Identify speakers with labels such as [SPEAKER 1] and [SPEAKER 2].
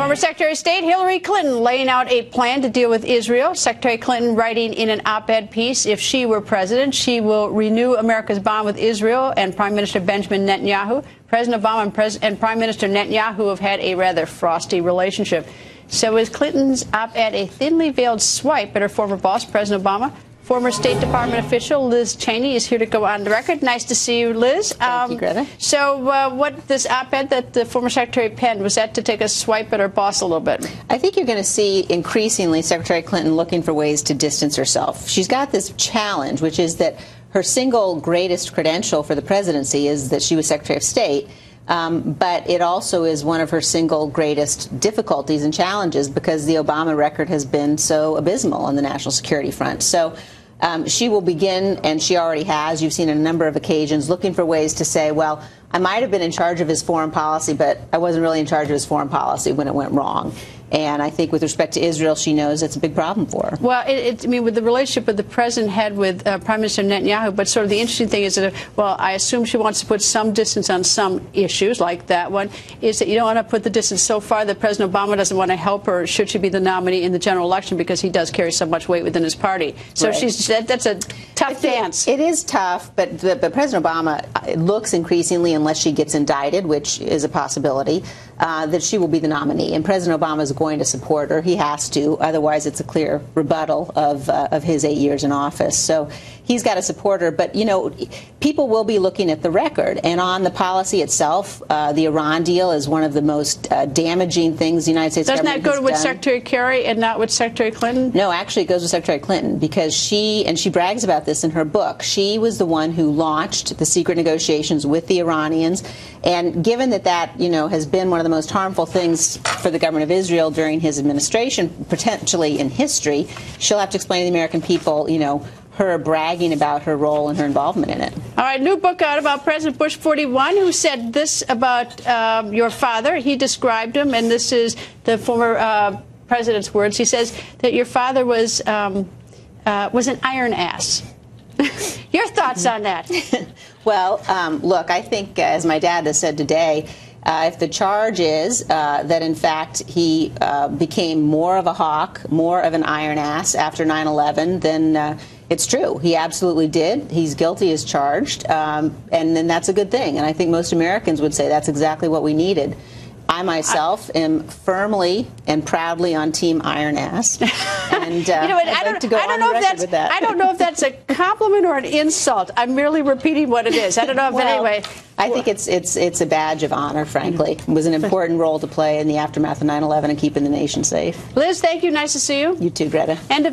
[SPEAKER 1] Former Secretary of State Hillary Clinton laying out a plan to deal with Israel. Secretary Clinton writing in an op-ed piece, if she were president, she will renew America's bond with Israel and Prime Minister Benjamin Netanyahu. President Obama and Prime Minister Netanyahu have had a rather frosty relationship. So is Clinton's op-ed a thinly veiled swipe at her former boss, President Obama? Former State Department official Liz Cheney is here to go on the record. Nice to see you, Liz.
[SPEAKER 2] Thank you, Greta.
[SPEAKER 1] So what this op-ed that the former secretary penned, was that to take a swipe at her boss a little bit?
[SPEAKER 2] I think you're going to see increasingly Secretary Clinton looking for ways to distance herself. She's got this challenge, which is that her single greatest credential for the presidency is that she was Secretary of State. But it also is one of her single greatest difficulties and challenges because the Obama record has been so abysmal on the national security front. So she will begin, and she already has, you've seen on a number of occasions, looking for ways to say, well, I might have been in charge of his foreign policy, but I wasn't really in charge of his foreign policy when it went wrong. And I think with respect to Israel, she knows it's a big problem for her.
[SPEAKER 1] Well, I mean, with the relationship that the president had with Prime Minister Netanyahu, but sort of the interesting thing is that, well, I assume she wants to put some distance on some issues, like that one, is that you don't want to put the distance so far that President Obama doesn't want to help her should she be the nominee in the general election because he does carry so much weight within his party. So
[SPEAKER 2] right.
[SPEAKER 1] That's a tough dance.
[SPEAKER 2] It is tough, but President Obama looks increasingly, unless she gets indicted, which is a possibility, that she will be the nominee. And President Obama is going to support her. He has to. Otherwise, it's a clear rebuttal of his 8 years in office. So he's got to support her. But, you know, people will be looking at the record. And on the policy itself, the Iran deal is one of the most damaging things the United States government has done.
[SPEAKER 1] Doesn't that go with Secretary Kerry and not with Secretary Clinton?
[SPEAKER 2] No, actually it goes with Secretary Clinton because she brags about this in her book, she was the one who launched the secret negotiations with the Iranians. And given that, you know, has been one of the most harmful things for the government of Israel during his administration, potentially in history, she'll have to explain to the American people, you know, her bragging about her role and her involvement in it.
[SPEAKER 1] All right, new book out about President Bush 41, who said this about your father. He described him, and this is the former president's words. He says that your father was an iron ass. Your thoughts on that?
[SPEAKER 2] Well, look, I think, as my dad has said today, if the charge is that, in fact, he became more of a hawk, more of an iron ass after 9/11, then it's true. He absolutely did. He's guilty as charged, and then that's a good thing. And I think most Americans would say that's exactly what we needed. I myself am firmly and proudly on Team Iron Ass, and
[SPEAKER 1] you know,
[SPEAKER 2] I'd like to go on the record with that.
[SPEAKER 1] I don't know if that's a compliment or an insult. I'm merely repeating what it is. I don't know if,
[SPEAKER 2] well,
[SPEAKER 1] anyway.
[SPEAKER 2] I think it's a badge of honor, frankly. It was an important role to play in the aftermath of 9/11 and keeping the nation safe.
[SPEAKER 1] Liz, thank you. Nice to see you.
[SPEAKER 2] You too, Greta.
[SPEAKER 1] And